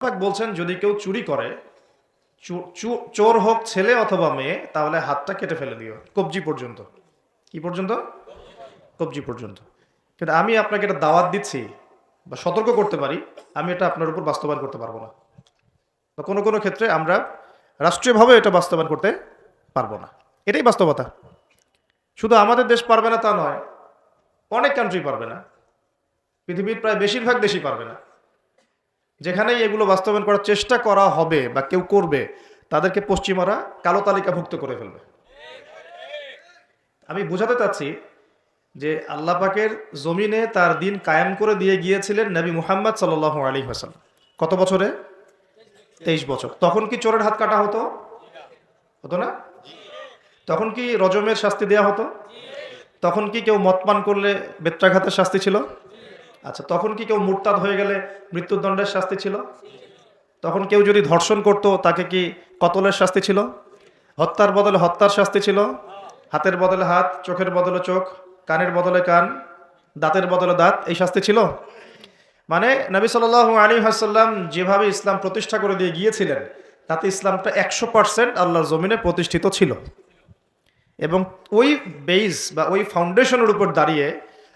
পাক বলছেন যদি কেউ চুরি করে, চোর হোক ছেলে অথবা মেয়ে, তাহলে হাতটা কেটে ফেলে দিও কবজি পর্যন্ত। কি পর্যন্ত? কবজি পর্যন্ত। কিন্তু আমি আপনাকে এটা দাওয়াত দিচ্ছি বা সতর্ক করতে পারি, আমি এটা আপনার উপর বাস্তবায়ন করতে পারবো না, বা কোনো কোনো ক্ষেত্রে আমরা রাষ্ট্রীয়ভাবে এটা বাস্তবায়ন করতে পারবো না। এটাই বাস্তবতা। শুধু আমাদের দেশ পারবে না তা নয়, অনেক কান্ট্রি পারবে না, পৃথিবীর প্রায় বেশিরভাগ দেশই পারবে না। যেখানেই এগুলো বাস্তবায়ন করার চেষ্টা করা হবে বা কেউ করবে, তাদেরকে পশ্চিমারা কালো তালিকাভুক্ত করে ফেলবে। আমি বোঝাতে চাচ্ছি যে আল্লাহ পাকের জমিনে তার দিন কায়েম করে দিয়ে গিয়েছিলেন নবী মুহাম্মদ সাল্লাল্লাহু আলাইহি ওয়াসাল্লাম। কত বছরে? 23 বছর। তখন কি চোরের হাত কাটা হতো? হতো না? তখন কি রজমের শাস্তি দেয়া হতো? তখন কি কেউ মদ পান করলে বেত্রাঘাতের শাস্তি ছিল? আচ্ছা, তখন কি কেউ মুরতাদ হয়ে গেলে মৃত্যুদণ্ডের শাস্তি ছিল? তখন কেউ যদি ধর্ষণ করত তাকে কি কতলের শাস্তি ছিল? হত্যার বদলে হত্যার শাস্তি ছিল? হাতের বদলে হাত, চোখের বদলে চোখ, কানের বদলে কান, দাঁতের বদলে দাঁত, এই শাস্তি ছিল? মানে নবী সাল্লাল্লাহু আলাইহি ওয়াসাল্লাম যেভাবে ইসলাম প্রতিষ্ঠা করে দিয়ে গিয়েছিলেন, তাতে ইসলামটা 100% আল্লাহর জমিনে প্রতিষ্ঠিত ছিল। এবং ওই বেইস বা ওই ফাউন্ডেশনের উপর দাঁড়িয়ে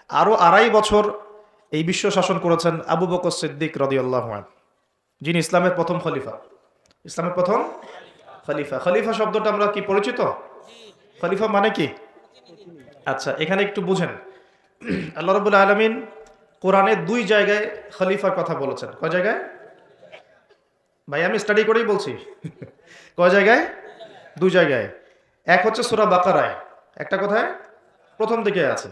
আরও 2.5 বছর এই বিশ্ব শাসন করেছেন আবু বকর সিদ্দিক রাদিয়াল্লাহু আনহু, যিনি ইসলামের প্রথম খলিফা। ইসলামের প্রথম খলিফা। খলিফা শব্দটা আমরা কি পরিচিত? খলিফা মানে কি? আচ্ছা, এখানে একটু বুঝেন। আল্লাহ রাব্বুল আলামিন কোরআনে 2 জায়গায় খলিফার কথা বলেছেন। কয় জায়গায়? ভাই আমি স্টাডি করেই বলছি। কয় জায়গায়? 2 জায়গায়। এক হচ্ছে সূরা বাকারায়, একটা কোথায়? প্রথম দিকে আছে।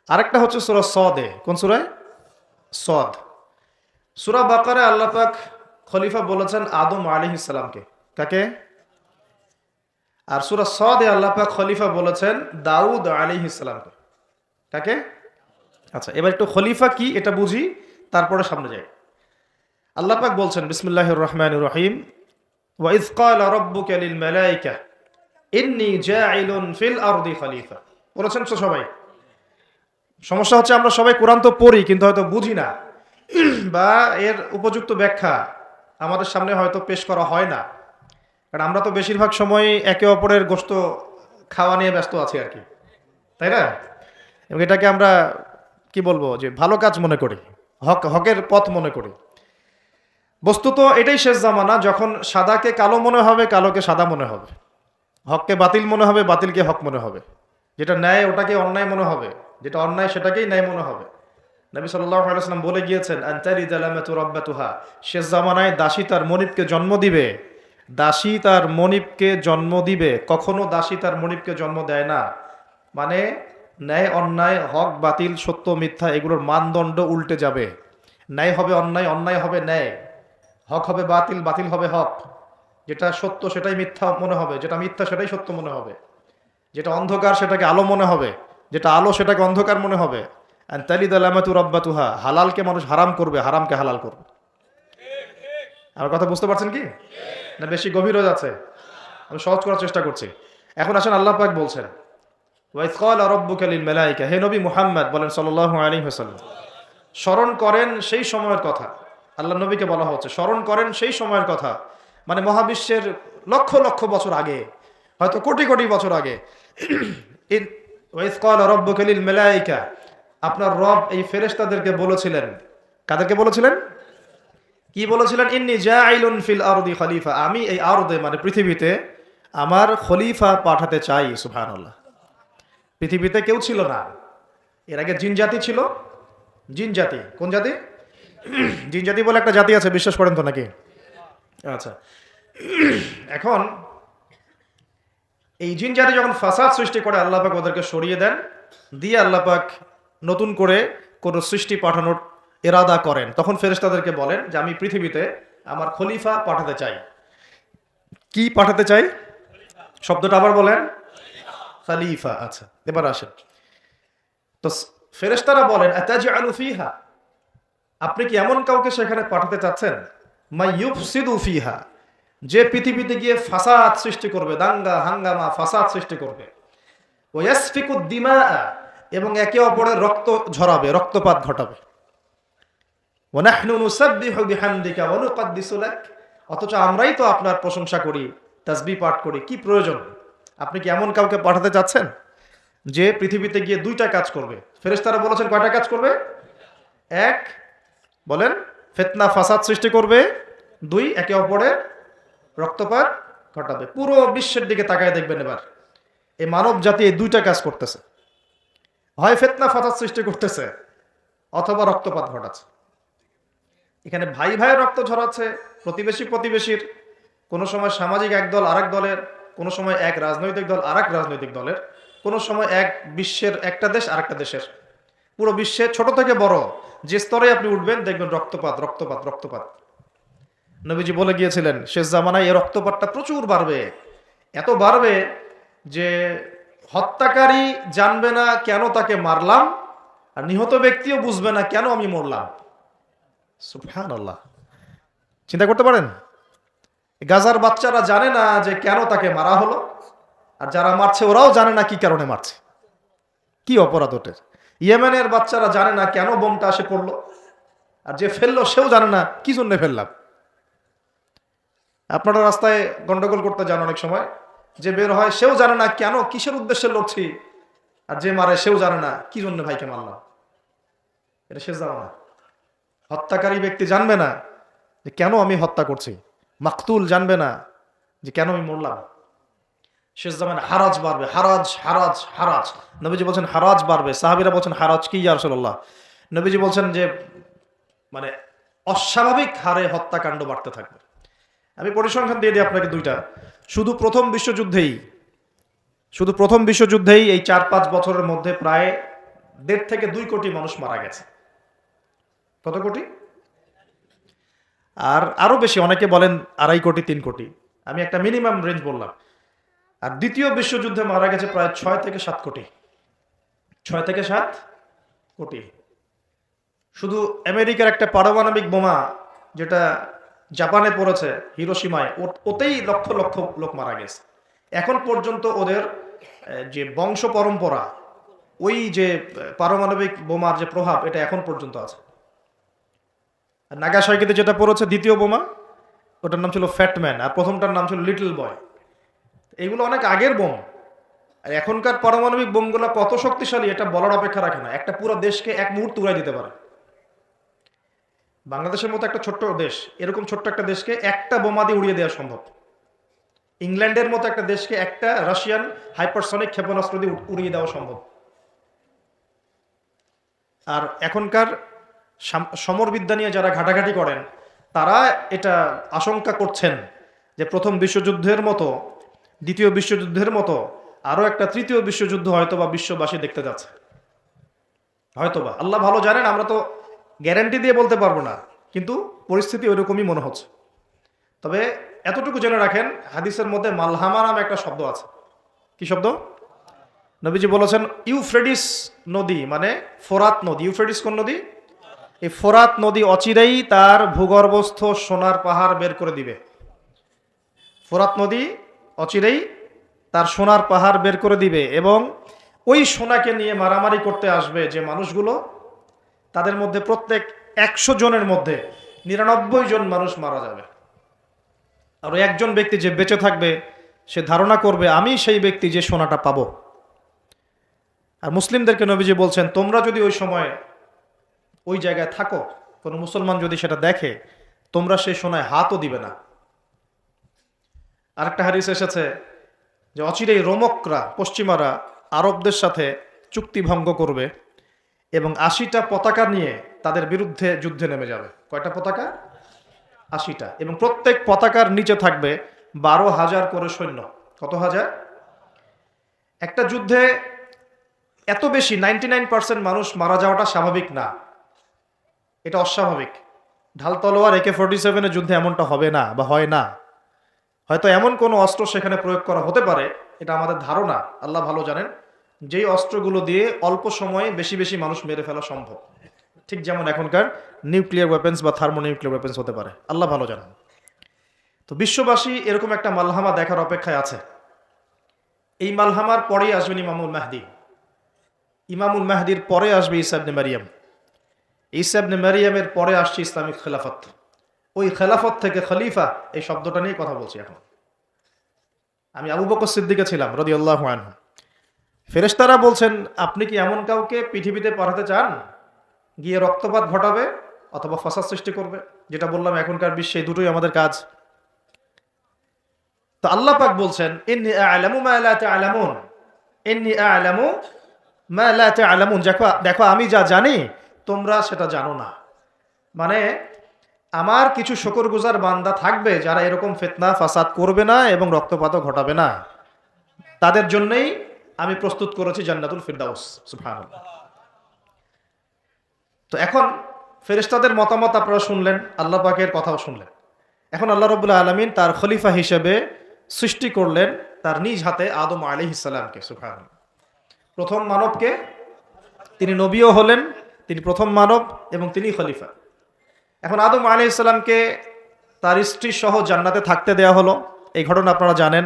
আরেকটা হচ্ছে সূরা সদে। কোন সূরায়? সদ। সূরা বাকারায় আল্লাহ পাক খলিফা বলেছেন আদম আলাইহিস সালামকে। কাকে? আর সূরা সদে আল্লাহ পাক খলিফা বলেছেন দাউদ আলাইহিস সালামকে। কাকে? আচ্ছা, এবার একটু খলিফা কি এটা বুঝি, তারপরে সামনে যাই। আল্লাহ পাক বলছেন বিসমিল্লাহির রহমানির রহিম, ওয়া ইয ক্বালা রাব্বুকা লিল মালায়েকা ইন্নী জাইলুন ফিল আরদি খলিফা। বলেছেন তো সবাই? সমস্যা হচ্ছে আমরা সবাই কোরআন তো পড়ি কিন্তু হয়তো বুঝি না, বা এর উপযুক্ত ব্যাখ্যা আমাদের সামনে হয়তো পেশ করা হয় না, কারণ আমরা তো বেশিরভাগ সময় একে অপরের গোশত খাওয়া নিয়ে ব্যস্ত আছি আর কি, তাই না? এবং এটাকে আমরা কি বলবো, যে ভালো কাজ মনে করি, হকের পথ মনে করি। বস্তুত এটাই শেষ জামানা, যখন সাদাকে কালো মনে হবে, কালোকে সাদা মনে হবে, হককে বাতিল মনে হবে, বাতিলকে হক মনে হবে, যেটা ন্যায় ওটাকে অন্যায় মনে হবে, যেটা অন্যায় সেটাকেই ন্যায় মনে হবে। নবী সাল্লাল্লাহু আলাইহি ওয়াসাল্লাম বলে গিয়েছেন আনতালিদা লামাতু রাব্বাতুহা, শেষ জামানায় দাসী তার মনিবকে জন্ম দিবে। দাসী তার মনিবকে জন্ম দিবে, কখনো দাসী তার মনিবকে জন্ম দেয় না। মানে ন্যায় অন্যায়, হক বাতিল, সত্য মিথ্যা, এগুলোর মানদণ্ড উল্টে যাবে। ন্যায় হবে অন্যায়, অন্যায় হবে ন্যায়, হক হবে বাতিল, বাতিল হবে হক। যেটা সত্য সেটাই মিথ্যা মনে হবে, যেটা মিথ্যা সেটাই সত্য মনে হবে, যেটা অন্ধকার সেটাকে আলো মনে হবে, যেটা আলো সেটাকে অন্ধকার মনে হবে। আনতালিদা লামাতু রাব্বাতুহা, হালালকে মানুষ হারাম করবে, হারামকে হালাল করবে। আমার কথা বুঝতে পারছেন কি না বেশি গভীর হয়ে যাচ্ছে? আমি সহজ করার চেষ্টা করছি। এখন আসেন, আল্লাহ পাক বলছেন ওয়া ইয ক্বালা রাব্বুকা লিল মালায়েকা, হে নবী মুহাম্মদ বলেন সাল্লাল্লাহু আলাইহি ওয়াসাল্লাম, স্মরণ করেন সেই সময়ের কথা। আল্লাহ নবীকে বলা হচ্ছে স্মরণ করেন সেই সময়ের কথা, মানে মহাবিশ্বের লক্ষ লক্ষ বছর আগে, হয়তো কোটি কোটি বছর আগে। ওয়া ইয ক্বালা রাব্বুকা লিল মালায়েকা, আপনার রব এই ফেরেশতাদেরকে বলেছিলেন। কাদেরকে বলেছিলেন? কি বলেছিলেন? ইন্নী জাইলুন ফিল আরদি খলিফা, আমি এই আরদে মানে পৃথিবীতে আমার খলিফা পাঠাতে চাই। সুবহানাল্লাহ। পৃথিবীতে কেউ ছিল না এর আগে, জিন জাতি ছিল। জিন জাতি, কোন জাতি? জিন জাতি বলে একটা জাতি আছে, বিশ্বাস করেন তো নাকি? আচ্ছা, এখন এই জিন জাতি যখন ফাসাদ সৃষ্টি করে, আল্লাহ পাক ওদেরকে সরিয়ে দেন, দিয়ে আল্লাহ পাক নতুন করে কোনো সৃষ্টি পাঠানোর ইরাদা করেন। তখন ফেরেশতাদেরকে বলেন যে আমি পৃথিবীতে আমার খলিফা পাঠাতে চাই। কি পাঠাতে চাই? শব্দটা আবার বলেন। খলিফা। আচ্ছা, এবার আসেন তো। ফেরেশতারা বলেন আতাজআলু ফিহা, আপনি কি এমন কাউকে সেখানে পাঠাতে চাচ্ছেন মাই ইউফসিদু ফিহা, যে পৃথিবীতে গিয়ে ফাসাদ সৃষ্টি করবে, দাঙ্গা হাঙ্গামা ফাসাদ সৃষ্টি করবে, ওয়া ইয়াসফিকুদ দিমা, এবং একে অপরের রক্ত ঝরাবে, রক্তপাত ঘটাবে। ওয়া নাহনু নুসাব্বিহু বিহামদিকা ওয়া নুকদ্দিসু লাক, অথচ আমরাই তো আপনার প্রশংসা করি, তাসবিহ পাঠ করি। কি প্রয়োজন? আপনি কি এমন কাউকে পাঠাতে চাচ্ছেন যে পৃথিবীতে গিয়ে দুইটা কাজ করবে? ফেরেশতারা বলেছেন কয়টা কাজ করবে? এক, বলেন, ফিতনা ফাসাদ সৃষ্টি করবে। দুই, একে অপরের রক্তপাত ঘটাবে। পুরো বিশ্বের দিকে তাকায় দেখবেন এবার, এই মানব জাতি এই দুইটা কাজ করতেছে, হয় ফিতনা ফাসাদ সৃষ্টি করতেছে অথবা রক্তপাত ঘটাচ্ছে। এখানে ভাই ভাইয়ের রক্ত ঝরাচ্ছে, প্রতিবেশী প্রতিবেশীর, কোনো সময় সামাজিক এক দল আরেক দলের, কোনো সময় এক রাজনৈতিক দল আরেক রাজনৈতিক দলের, কোনো সময় এক বিশ্বের একটা দেশ আরেকটা দেশের। পুরো বিশ্বে ছোট থেকে বড় যে স্তরে আপনি উঠবেন দেখবেন রক্তপাত রক্তপাত রক্তপাত। নবীজি বলে গিয়েছিলেন শেষ জামানায় এই রক্তপাতটা প্রচুর বাড়বে, এত বাড়বে যে হত্যাকারী জানবে না কেন তাকে মারলাম, আর নিহত ব্যক্তিও বুঝবে না কেন আমি মরলাম। সুবহানাল্লাহ, চিন্তা করতে পারেন? গাজার বাচ্চারা জানে না যে কেন তাকে মারা হলো, আর যারা মারছে ওরাও জানে না কি কারণে মারছে, কি অপরাধ ওটের। ইয়েমেনের বাচ্চারা জানে না কেন বোমটা আসে পড়লো, আর যে ফেললো সেও জানে না কি জন্য ফেললাম। আপনারা রাস্তায় গন্ডগোল করতে যান অনেক সময়, যে বের হয় সেও জানে না কেন কিসের উদ্দেশ্যে লড়ছি, আর যে মারে সেও জানে না কি জন্য ভাইকে মারলাম। এটা শেষ জামানা। হত্যাকারী ব্যক্তি জানবে না যে কেন আমি হত্যা করছি, মাকতুল জানবে না যে কেন আমি মরলাম। শেষ জামানা হারাজ বাড়বে, হারাজ হারাজ হারাজ। নবীজি বলছেন হারাজ বাড়বে। সাহাবীরা বলছেন হারাজ কি ইয়া রাসূলুল্লাহ? নবীজি বলছেন যে মানে অস্বাভাবিক হারে হত্যাকাণ্ড বাড়তে থাকবে। আমি পরিসংখ্যান দিয়ে দিই আপনাকে দুইটা। শুধু প্রথম বিশ্বযুদ্ধেই এই 4-5 বছরের মধ্যে প্রায় 1.5 থেকে 2 কোটি মানুষ মারা গেছে। কত কোটি? আর আরো বেশি, অনেকে বলেন 2.5 কোটি 3 কোটি, আমি একটা মিনিমাম রেঞ্জ বললাম। আর দ্বিতীয় বিশ্বযুদ্ধে মারা গেছে প্রায় 6 থেকে 7 কোটি। 6 থেকে 7 কোটি। শুধু আমেরিকার একটা পারমাণবিক বোমা যেটা জাপানে পড়েছে হিরোশিমায়, ওতেই লক্ষ লক্ষ লোক মারা গেছে। এখন পর্যন্ত ওদের যে বংশ পরম্পরা, ওই যে পারমাণবিক বোমার যে প্রভাব, এটা এখন পর্যন্ত আছে। আর নাগাসাকিতে যেটা পড়েছে দ্বিতীয় বোমা, ওটার নাম ছিল ফ্যাটম্যান, আর প্রথমটার নাম ছিল লিটল বয়। এগুলো অনেক আগের বোম। আর এখনকার পারমাণবিক বোমগুলো কত শক্তিশালী এটা বলার অপেক্ষা রাখে না। একটা পুরো দেশকে এক মুহূর্তে উড়াই দিতে পারে। বাংলাদেশের মতো একটা ছোট্ট দেশ, এরকম ছোট্ট একটা দেশকে একটা বোমা দিয়ে উড়িয়ে দেওয়া সম্ভব। ইংল্যান্ডের মতো একটা দেশকে একটা রাশিয়ান হাইপারসনিক ক্ষেপণাস্ত্র দিয়ে উড়িয়ে দেওয়া সম্ভব। আর এখনকার সমরবিদ্যা নিয়ে যারা ঘাটাঘাটি করেন, তারা এটা আশঙ্কা করছেন যে প্রথম বিশ্বযুদ্ধের মতো, দ্বিতীয় বিশ্বযুদ্ধের মতো আরো একটা তৃতীয় বিশ্বযুদ্ধ হয়তোবা বিশ্ববাসী দেখতে যাচ্ছে। হয়তোবা, আল্লাহ ভালো জানেন, আমরা তো গ্যারান্টি দিয়ে বলতে পারবো না, কিন্তু পরিস্থিতি ওইরকমই মনে হচ্ছে। তবে এতটুকু জেনে রাখেন, হাদিসের মধ্যে মালহামা নামে একটা শব্দ আছে। কি শব্দ? নবীজি বলেছেন ইউফ্রেডিস নদী মানে ফোরাত নদী। ইউফ্রেডিস কোন নদী? এই ফোরাত নদী অচিরেই তার ভূগর্ভস্থ সোনার পাহাড় বের করে দিবে। ফোরাত নদী অচিরেই তার সোনার পাহাড় বের করে দিবে, এবং ওই সোনাকে নিয়ে মারামারি করতে আসবে যে মানুষগুলো, তাদের মধ্যে প্রত্যেক 100 জনের মধ্যে 99 জন মানুষ মারা যাবে। আর একজন ব্যক্তি যে বেঁচে থাকবে সে ধারণা করবে আমি সেই ব্যক্তি যে সোনাটা পাবো। আর মুসলিমদেরকে নবীজি বলছেন তোমরা যদি ওই সময় ওই জায়গায় থাকো, কোনো মুসলমান যদি সেটা দেখে, তোমরা সেই সোনায় হাতও দিবে না। আরেকটা হাদিস এসেছে যে অচিরেই রোমকরা, পশ্চিমারা আরবদের সাথে চুক্তি ভঙ্গ করবে এবং 80টা পতাকা নিয়ে তাদের বিরুদ্ধে যুদ্ধে নেমে যাবে। কয়টা পতাকা? 80টা। এবং প্রত্যেক পতাকার নিচে থাকবে 12,000 করে সৈন্য। কত হাজার? একটা যুদ্ধে এত বেশি 99% মানুষ মারা যাওয়াটা স্বাভাবিক না, এটা অস্বাভাবিক। ঢাল তলোয়ার AK-47 যুদ্ধে এমনটা হবে না বা হয় না। হয়তো এমন কোনো অস্ত্র সেখানে প্রয়োগ করা হতে পারে, এটা আমাদের ধারণা, আল্লাহ ভালো জানেন, যেই অস্ত্রগুলো দিয়ে অল্প সময়ে বেশি বেশি মানুষ মেরে ফেলা সম্ভব। ঠিক যেমন এখনকার নিউক্লিয়ার ওয়েপেন্স বা থার্মোনিউক্লিয়ার ওয়েপেন্স হতে পারে, আল্লাহ ভালো জানেন। তো বিশ্ববাসী এরকম একটা মালহামা দেখার অপেক্ষায় আছে। এই মালহামার পরেই আসবেন ইমামুল মাহদি। ইমামুল মাহদির পরে আসবে ঈসা ইবনে মারিয়াম। ঈসা ইবনে মারিয়ামের পরে আসছে ইসলামিক খেলাফত। ওই খেলাফত থেকে খলিফা এই শব্দটা নিয়ে কথা বলছি এখন। আমি আবু বকর সিদ্দিকে ছিলাম রাদিয়াল্লাহু আনহু। ফেরেশতারা বলছেন, আপনি কি এমন কাউকে পৃথিবীতে পাঠাতে চান গিয়ে রক্তপাত ঘটাবে অথবা ফাসাদ সৃষ্টি করবে? যেটা বললাম এখনকার বিশ্বে দুটোই আমাদের কাজ। তো আল্লাহ পাক বলছেন, ইন্নী আ'লামু মা লা তা'লামুন, ইন্নী আ'লামু মা লা তা'লামুন, দেখো আমি যা জানি তোমরা সেটা জানো না। মানে আমার কিছু শুকরগুজার বান্দা থাকবে যারা এরকম ফিতনা ফাসাদ করবে না এবং রক্তপাতও ঘটাবে না, তাদের জন্যই আমি প্রস্তুত করেছি জান্নাতুল ফিরদাউস। সুবহানাল্লাহ। তো এখন ফেরেশতাদের মতামত আপনারা শুনলেন, আল্লাহ পাকের কথাও শুনলেন। এখন আল্লাহ রাব্বুল আলামিন তার খলিফা হিসেবে সৃষ্টি করলেন তার নিজ হাতে আদম আলাইহিস সালামকে। সুবহানাল্লাহ। প্রথম মানবকে, তিনি নবীও হলেন, তিনি প্রথম মানব এবং তিনি খলিফা। এখন আদম আলাইহিস সালামকে তার স্ত্রী সহ জান্নাতে থাকতে দেয়া হলো, এই ঘটনা আপনারা জানেন।